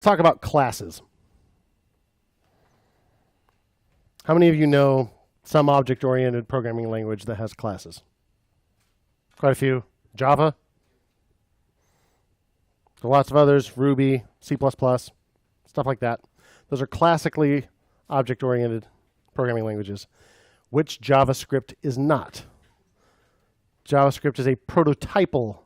talk about classes. How many of you know some object-oriented programming language that has classes? Quite a few. Java. Lots of others. Ruby, C++, stuff like that. Those are classically object-oriented programming languages, which JavaScript is not. JavaScript is a prototypal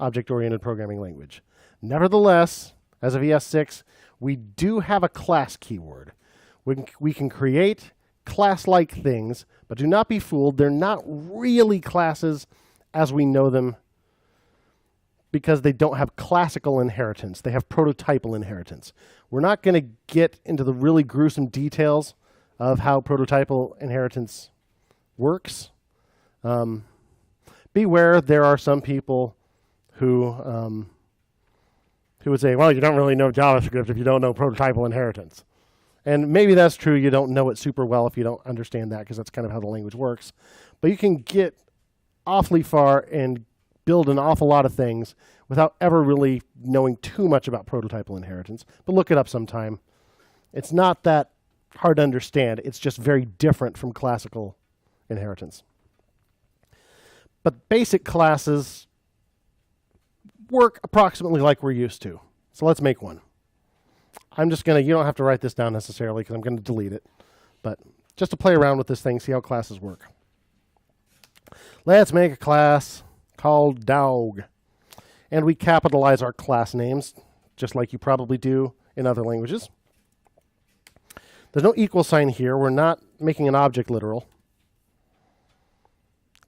object-oriented programming language. Nevertheless, as of ES6, we do have a class keyword. We can create class-like things, but do not be fooled. They're not really classes as we know them because they don't have classical inheritance. They have prototypal inheritance. We're not going to get into the really gruesome details of how prototypal inheritance works. Beware, there are some people who would say, well, you don't really know JavaScript if you don't know prototypal inheritance. And maybe that's true. You don't know it super well if you don't understand that, because that's kind of how the language works. But you can get awfully far and build an awful lot of things without ever really knowing too much about prototypal inheritance. But look it up sometime. It's not that hard to understand. It's just very different from classical inheritance. But basic classes work approximately like we're used to. So let's make one. I'm just going to, you don't have to write this down necessarily because I'm going to delete it. But just to play around with this thing, see how classes work. Let's make a class called dog. And we capitalize our class names, just like you probably do in other languages. There's no equal sign here. We're not making an object literal.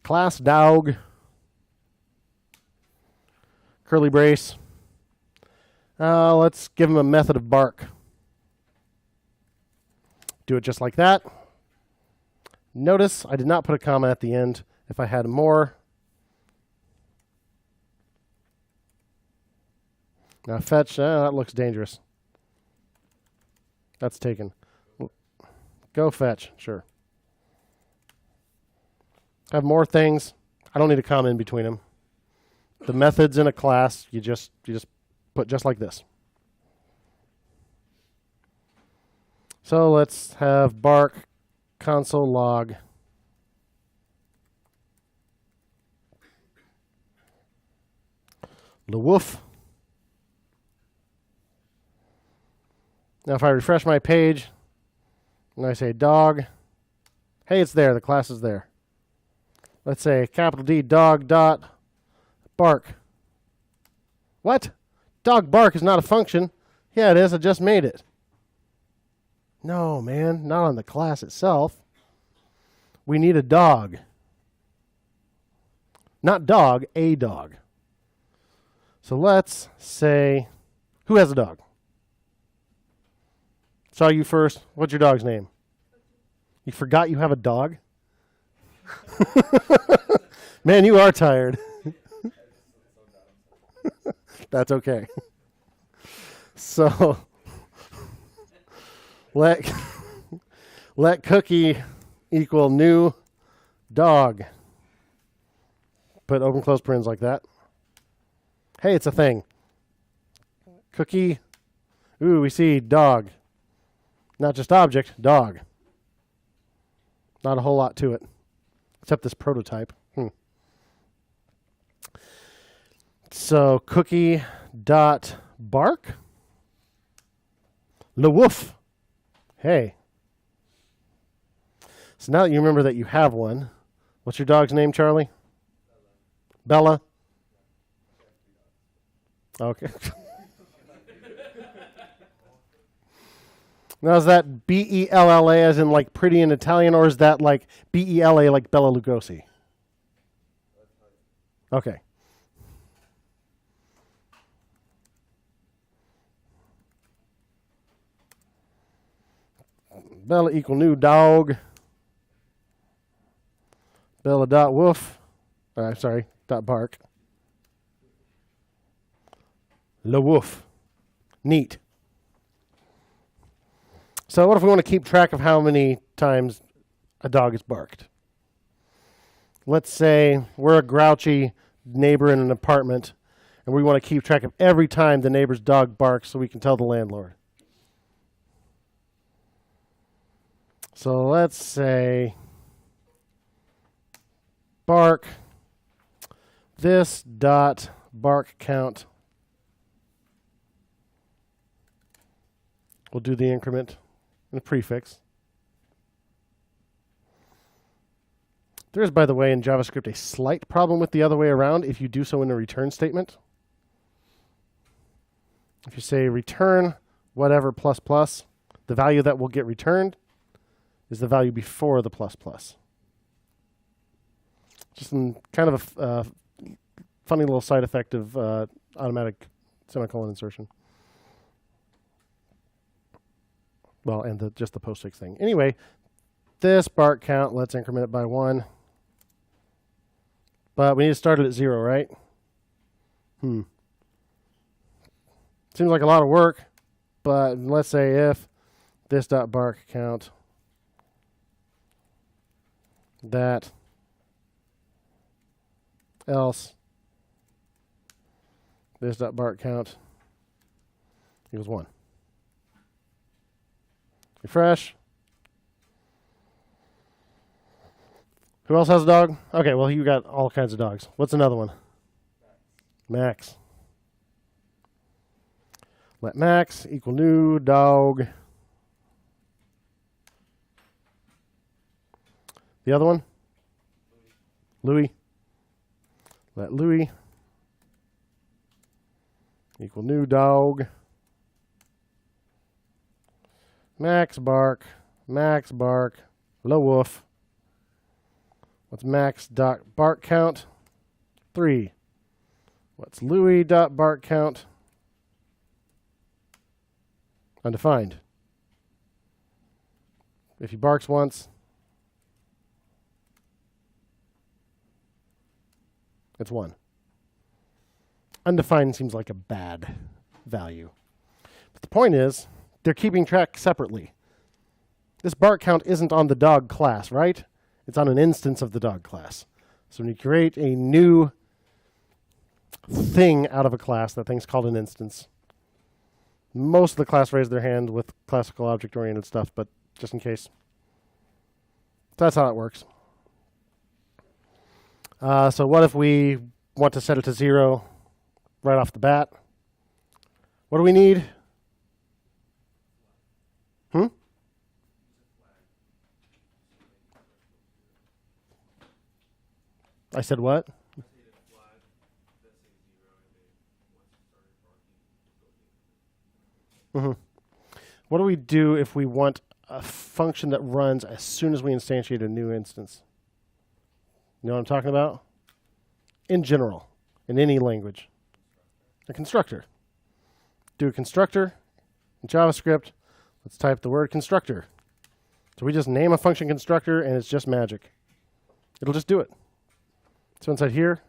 Class dog. Curly brace. Let's give them a method of bark. Do it just like that. Notice I did not put a comma at the end. If I had more. Now fetch, that looks dangerous. That's taken. Go fetch, sure. Have more things. I don't need a comma in between them. The methods in a class, you just put just like this. So let's have bark console log. The woof. Now if I refresh my page and I say dog, hey, it's there. The class is there. Let's say capital D dog dot bark. What? Dog bark is not a function. Yeah, it is. I just made it. No, man, not on the class itself. We need a dog. Not dog, a dog. So let's say, who has a dog? Saw you first. What's your dog's name? You forgot you have a dog? Man, you are tired. That's okay. So let cookie equal new dog. Put open close parens like that. Hey, it's a thing. Cookie. Ooh, we see dog. Not just object, dog. Not a whole lot to it, except this prototype. So cookie dot bark. Le woof. Hey. So now that you remember that you have one, what's your dog's name, Charlie? Bella. Okay. Now is that Bella as in like pretty in Italian, or is that like Bella like Bela Lugosi? Okay. Bella equal new dog. Bella dot woof. Sorry, dot bark. Le woof. Neat. So what if we want to keep track of how many times a dog is barked? Let's say we're a grouchy neighbor in an apartment, And we want to keep track of every time the neighbor's dog barks so we can tell the landlord. So let's say bark this dot bark count. We'll do the increment and the prefix. There is, by the way, in JavaScript a slight problem with the other way around if you do so in a return statement. If you say return whatever plus plus, the value that will get returned is the value before the plus plus. Just kind of a funny little side effect of automatic semicolon insertion. Well, and just the postfix thing. Anyway, this bark count, let's increment it by 1. But we need to start it at 0, right? Seems like a lot of work, but let's say if this dot bark count that else this dot bark count equals 1. Refresh. Who else has a dog? Okay, well, you got all kinds of dogs. What's another one? Max. Let Max equal new dog. The other one? Louis. Let Louis equal new dog. Max bark. Max bark. Low woof. What's Max dot bark count? 3. What's Louis dot bark count? Undefined. If he barks once, it's 1. Undefined seems like a bad value. But the point is, they're keeping track separately. This bark count isn't on the dog class, right? It's on an instance of the dog class. So when you create a new thing out of a class, that thing's called an instance. Most of the class raised their hand with classical object-oriented stuff, but just in case. That's how it works. So what if we want to set it to 0 right off the bat? What do we need? I said what? What do we do if we want a function that runs as soon as we instantiate a new instance? You know what I'm talking about? In general, in any language. A constructor. Do a constructor in JavaScript. Let's type the word constructor. So we just name a function constructor and it's just magic. It'll just do it. So inside here,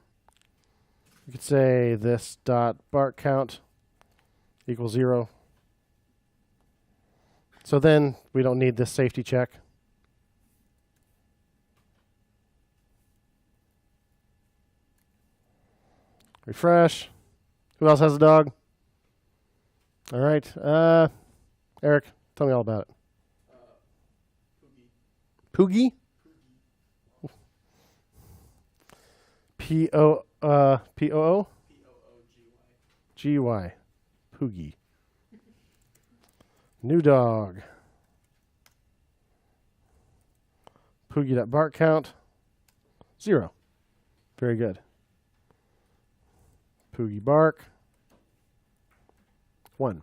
you could say this dot bark count equals 0. So then we don't need this safety check. Refresh. Who else has a dog? All right. Eric, tell me all about it. Poogie? P-O-O? P-O-O-G-Y. G-Y. Poogie. New dog. Poogie.bark count. 0. Very good. Poogie bark. 1.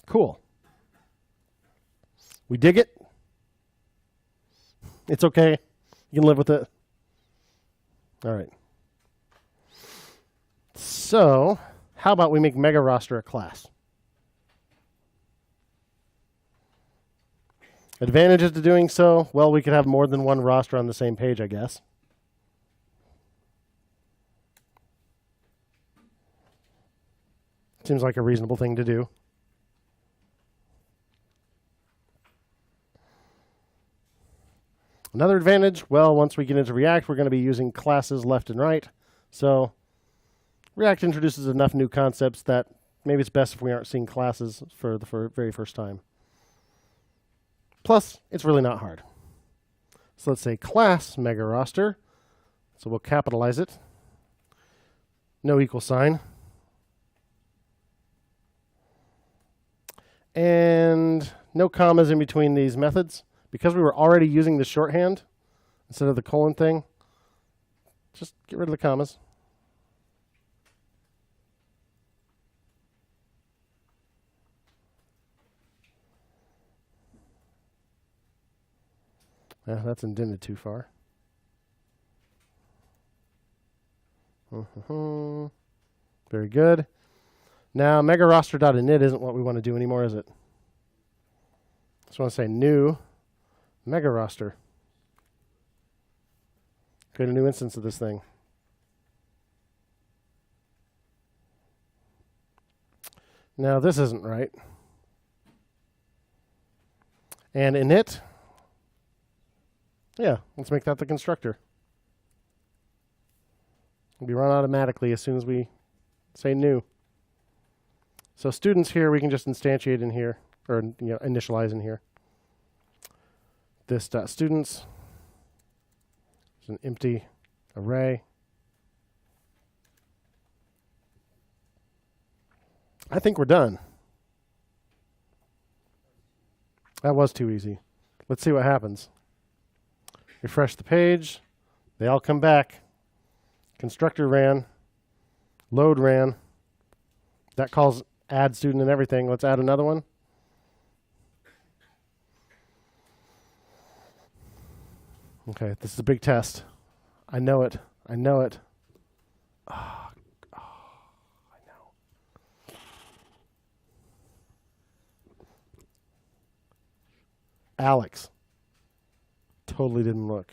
Cool. We dig it. It's okay. You can live with it. All right. So, how about we make mega roster a class? Advantages to doing so? Well, we could have more than one roster on the same page, I guess. Seems like a reasonable thing to do. Another advantage, well, once we get into React, we're going to be using classes left and right. So React introduces enough new concepts that maybe it's best if we aren't seeing classes for the very first time. Plus, it's really not hard. So let's say class mega roster. So we'll capitalize it. No equal sign. And no commas in between these methods. Because we were already using the shorthand instead of the colon thing, just get rid of the commas. That's indented too far. Very good. Now, megaroster.init isn't what we want to do anymore, is it? Just want to say new megaroster. Create a new instance of this thing. Now, this isn't right. And init, yeah, let's make that the constructor. It'll be run automatically as soon as we say new. So students here, we can just instantiate in here, or initialize in here. This students is an empty array. I think we're done. That was too easy. Let's see what happens. Refresh the page. They all come back. Constructor ran. Load ran. That calls add student and everything. Let's add another one. Okay, this is a big test. I know it. I know it. I know. Alex. Totally didn't look.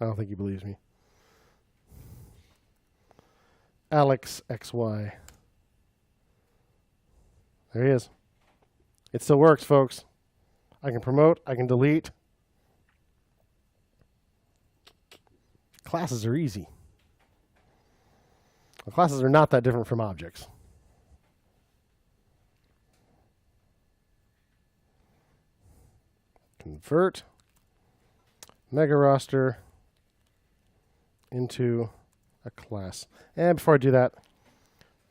I don't think he believes me. Alex XY. There he is. It still works, folks. I can promote. I can delete. Classes are easy. Well, classes are not that different from objects. Convert mega roster into a class. And before I do that,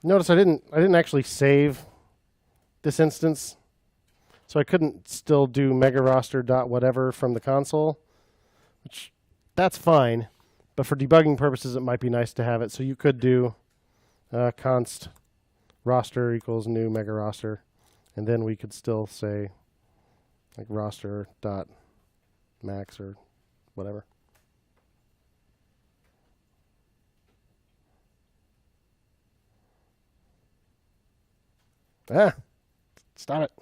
notice I didn't actually save this instance, so I couldn't still do mega roster dot whatever from the console, which that's fine, but for debugging purposes it might be nice to have it. So you could do const roster equals new mega roster, and then we could still say like roster dot max or whatever. Stop it.